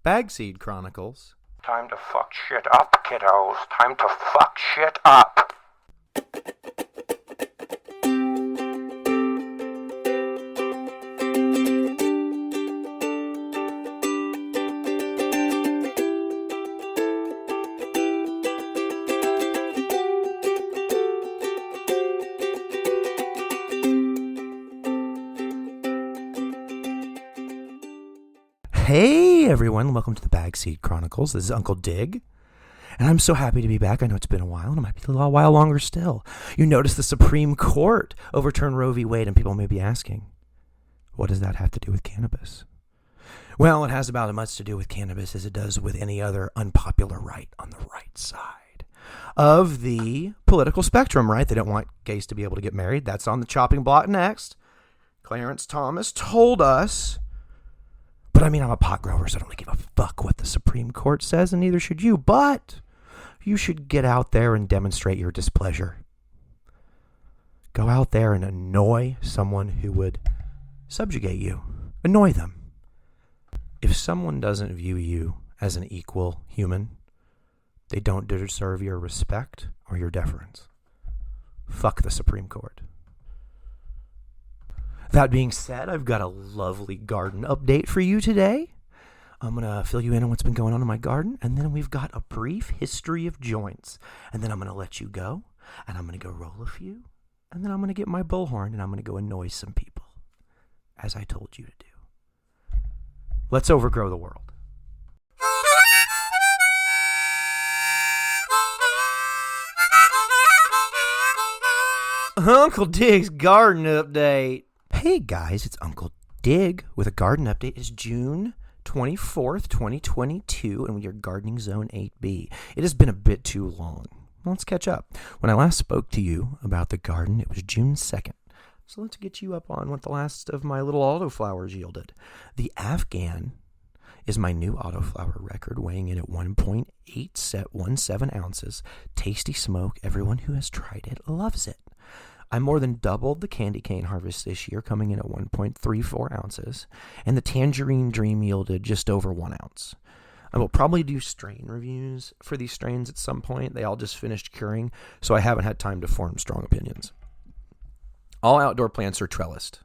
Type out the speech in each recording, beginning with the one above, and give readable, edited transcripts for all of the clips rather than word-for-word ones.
Bagseed Chronicles. Time to fuck shit up, kiddos. Time to fuck shit up. Hey everyone, welcome to the Bagseed Chronicles. This is Uncle Dig, and I'm so happy to be back. I know it's been a while, and it might be a little while longer still. You notice the Supreme Court overturned Roe v. Wade, and people may be asking, what does that have to do with cannabis? Well, it has about as much to do with cannabis as it does with any other unpopular right on the right side of the political spectrum, right? They don't want gays to be able to get married. That's on the chopping block next. Clarence Thomas told us. But I mean, I'm a pot grower, so I don't really give a fuck what the Supreme Court says, and neither should you. But you should get out there and demonstrate your displeasure. Go out there and annoy someone who would subjugate you. Annoy them. If someone doesn't view you as an equal human, they don't deserve your respect or your deference. Fuck the Supreme Court. That being said, I've got a lovely garden update for you today. I'm going to fill you in on what's been going on in my garden, and then we've got a brief history of joints. And then I'm going to let you go, and I'm going to go roll a few, and then I'm going to get my bullhorn, and I'm going to go annoy some people, as I told you to do. Let's overgrow the world. Uncle Dig's garden update. Hey guys, it's Uncle Dig with a garden update. It's June 24th, 2022, and we are gardening zone 8B. It has been a bit too long. Let's catch up. When I last spoke to you about the garden, it was June 2nd. So let's get you up on what the last of my little autoflowers yielded. The Afghan is my new autoflower record, weighing in at 1.817 ounces. Tasty smoke. Everyone who has tried it loves it. I more than doubled the candy cane harvest this year, coming in at 1.34 ounces, and the Tangerine Dream yielded just over 1 ounce. I will probably do strain reviews for these strains at some point. They all just finished curing, so I haven't had time to form strong opinions. All outdoor plants are trellised.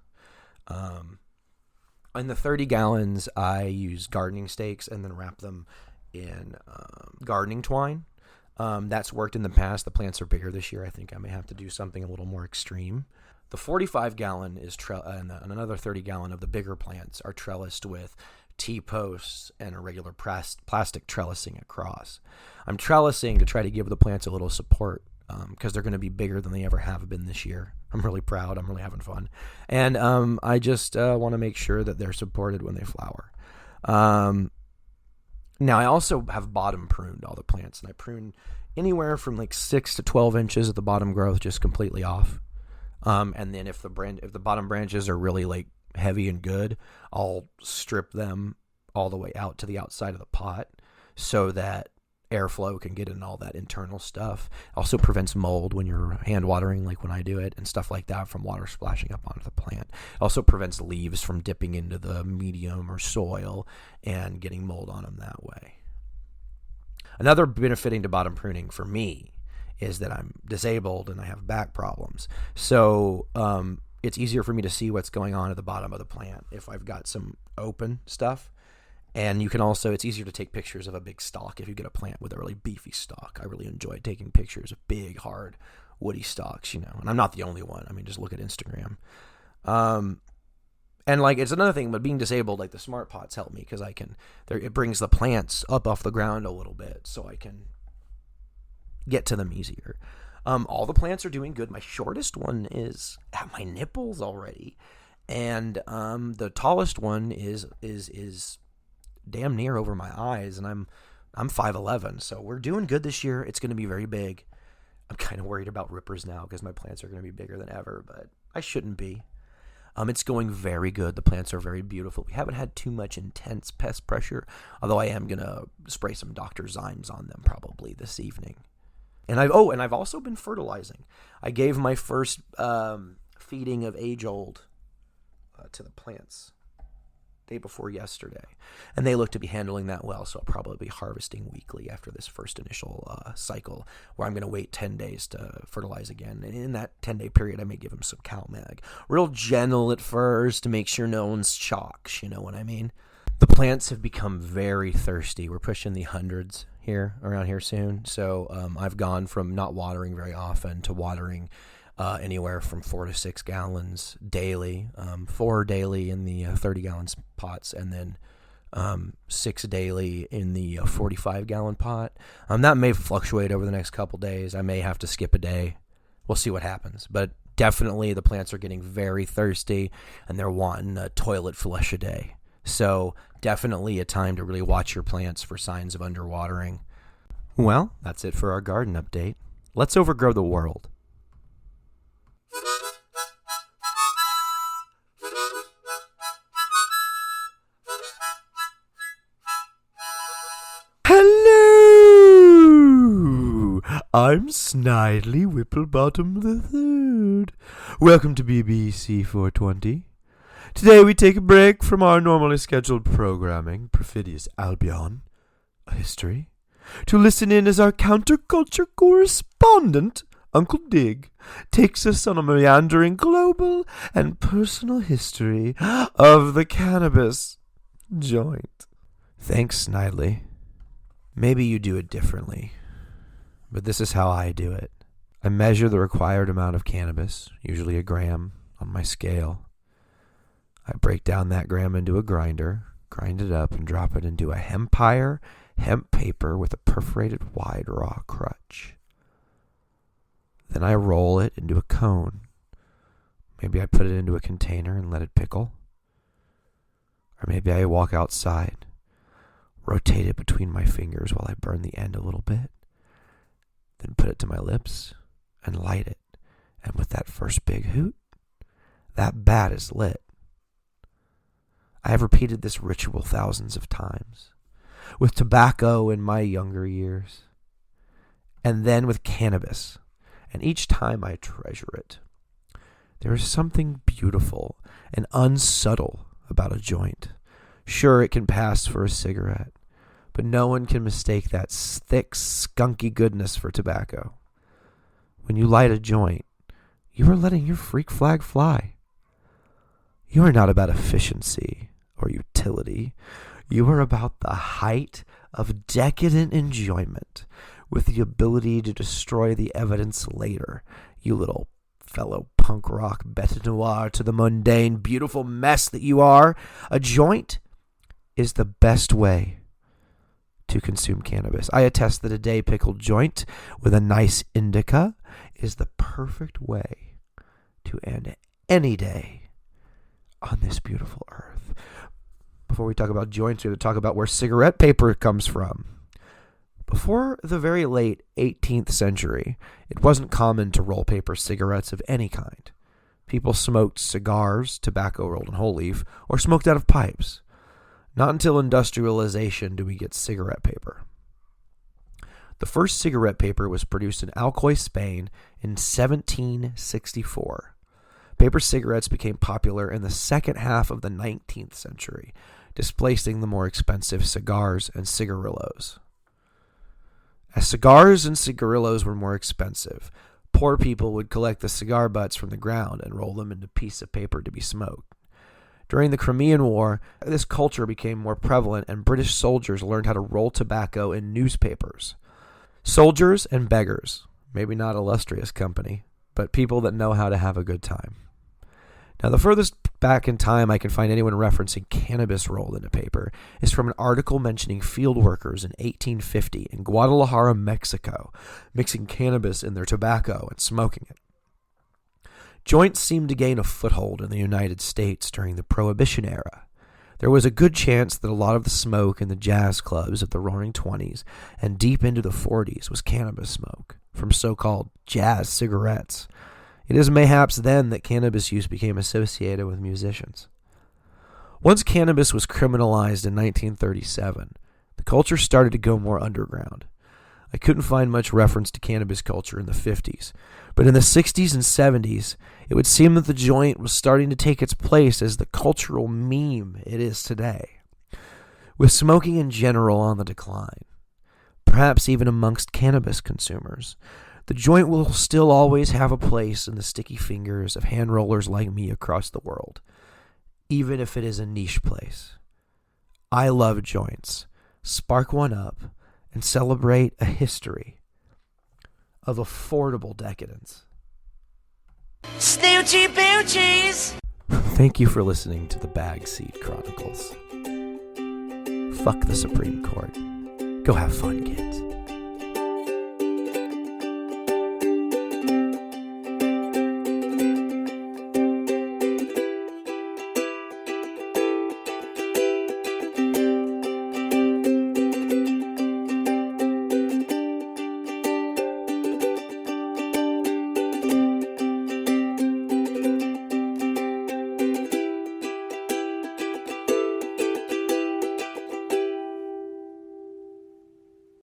In the 30 gallons, I use gardening stakes and then wrap them in gardening twine. That's worked in the past. The plants are bigger this year. I think I may have to do something a little more extreme. The 45 gallon is and another 30 gallon of the bigger plants are trellised with T-posts and a regular plastic trellising across. I'm trellising to try to give the plants a little support because they're going to be bigger than they ever have been this year. I'm really proud. I'm really having fun. And I just want to make sure that they're supported when they flower. Now, I also have bottom pruned all the plants, and I prune anywhere from like 6 to 12 inches of the bottom growth just completely off. And then if the bottom branches are really like heavy and good, I'll strip them all the way out to the outside of the pot so that airflow can get in all that internal stuff. Also prevents mold when you're hand watering, like when I do it, and stuff like that from water splashing up onto the plant. Also prevents leaves from dipping into the medium or soil and getting mold on them that way. Another benefiting to bottom pruning for me is that I'm disabled and I have back problems. So it's easier for me to see what's going on at the bottom of the plant if I've got some open stuff. And you can also, it's easier to take pictures of a big stalk if you get a plant with a really beefy stalk. I really enjoy taking pictures of big, hard, woody stalks, and I'm not the only one. I mean, just look at Instagram. And like, it's another thing, but being disabled, like the smart pots help me because it brings the plants up off the ground a little bit so I can get to them easier. All the plants are doing good. My shortest one is at my nipples already. And the tallest one is damn near over my eyes, and I'm 5'11", so we're doing good this year. It's going to be very big. I'm kind of worried about rippers now because my plants are going to be bigger than ever, but I shouldn't be. It's going very good. The plants are very beautiful. We haven't had too much intense pest pressure, although I am going to spray some Dr. Zymes on them probably this evening. And I've also been fertilizing. I gave my first feeding of age old to the plants day before yesterday. And they look to be handling that well, so I'll probably be harvesting weekly after this first initial cycle, where I'm going to wait 10 days to fertilize again. And in that 10-day period, I may give them some CalMag. Real gentle at first to make sure no one's shocks, you know what I mean? The plants have become very thirsty. We're pushing the hundreds around here soon. So I've gone from not watering very often to watering anywhere from 4 to 6 gallons daily, 4 daily in the 30-gallon pots, and then 6 daily in the 45-gallon pot. That may fluctuate over the next couple days. I may have to skip a day. We'll see what happens. But definitely the plants are getting very thirsty, and they're wanting a toilet flush a day. So definitely a time to really watch your plants for signs of underwatering. Well, that's it for our garden update. Let's overgrow the world. Hello! I'm Snidely Whipplebottom III. Welcome to BBC 420. Today we take a break from our normally scheduled programming, Perfidious Albion, a history, to listen in as our counterculture correspondent, Uncle Dig, takes us on a meandering global and personal history of the cannabis joint. Thanks, Snidely. Maybe you do it differently, but this is how I do it. I measure the required amount of cannabis, usually a gram, on my scale. I break down that gram into a grinder, grind it up, and drop it into a Hempire hemp paper with a perforated wide raw crutch. Then I roll it into a cone. Maybe I put it into a container and let it pickle. Or maybe I walk outside, rotate it between my fingers while I burn the end a little bit, then put it to my lips and light it. And with that first big hoot, that bat is lit. I have repeated this ritual thousands of times, with tobacco in my younger years, and then with cannabis, and each time I treasure it. There is something beautiful and unsubtle about a joint. Sure, it can pass for a cigarette, but no one can mistake that thick, skunky goodness for tobacco. When you light a joint, you are letting your freak flag fly. You are not about efficiency or utility. You are about the height of decadent enjoyment, with the ability to destroy the evidence later, you little fellow punk rock bête noire to the mundane, beautiful mess that you are. A joint is the best way to consume cannabis. I attest that a day pickled joint with a nice indica is the perfect way to end any day on this beautiful earth. Before we talk about joints, we have to talk about where cigarette paper comes from. Before the very late 18th century, it wasn't common to roll paper cigarettes of any kind. People smoked cigars, tobacco rolled in whole leaf, or smoked out of pipes. Not until industrialization do we get cigarette paper. The first cigarette paper was produced in Alcoy, Spain in 1764. Paper cigarettes became popular in the second half of the 19th century, displacing the more expensive cigars and cigarillos. As cigars and cigarillos were more expensive, poor people would collect the cigar butts from the ground and roll them into pieces of paper to be smoked. During the Crimean War, this culture became more prevalent, and British soldiers learned how to roll tobacco in newspapers. Soldiers and beggars, maybe not illustrious company, but people that know how to have a good time. Now, the furthest back in time I can find anyone referencing cannabis rolled into paper is from an article mentioning field workers in 1850 in Guadalajara, Mexico, mixing cannabis in their tobacco and smoking it. Joints seemed to gain a foothold in the United States during the Prohibition era. There was a good chance that a lot of the smoke in the jazz clubs of the Roaring '20s and deep into the '40s was cannabis smoke from so-called jazz cigarettes. It is mayhaps then that cannabis use became associated with musicians. Once cannabis was criminalized in 1937, the culture started to go more underground. I couldn't find much reference to cannabis culture in the 50s, but in the 60s and 70s, it would seem that the joint was starting to take its place as the cultural meme it is today. With smoking in general on the decline, perhaps even amongst cannabis consumers, the joint will still always have a place in the sticky fingers of hand rollers like me across the world, even if it is a niche place. I love joints. Spark one up and celebrate a history of affordable decadence. Snoochie boochies! Thank you for listening to the Bag Seed Chronicles. Fuck the Supreme Court. Go have fun, kids.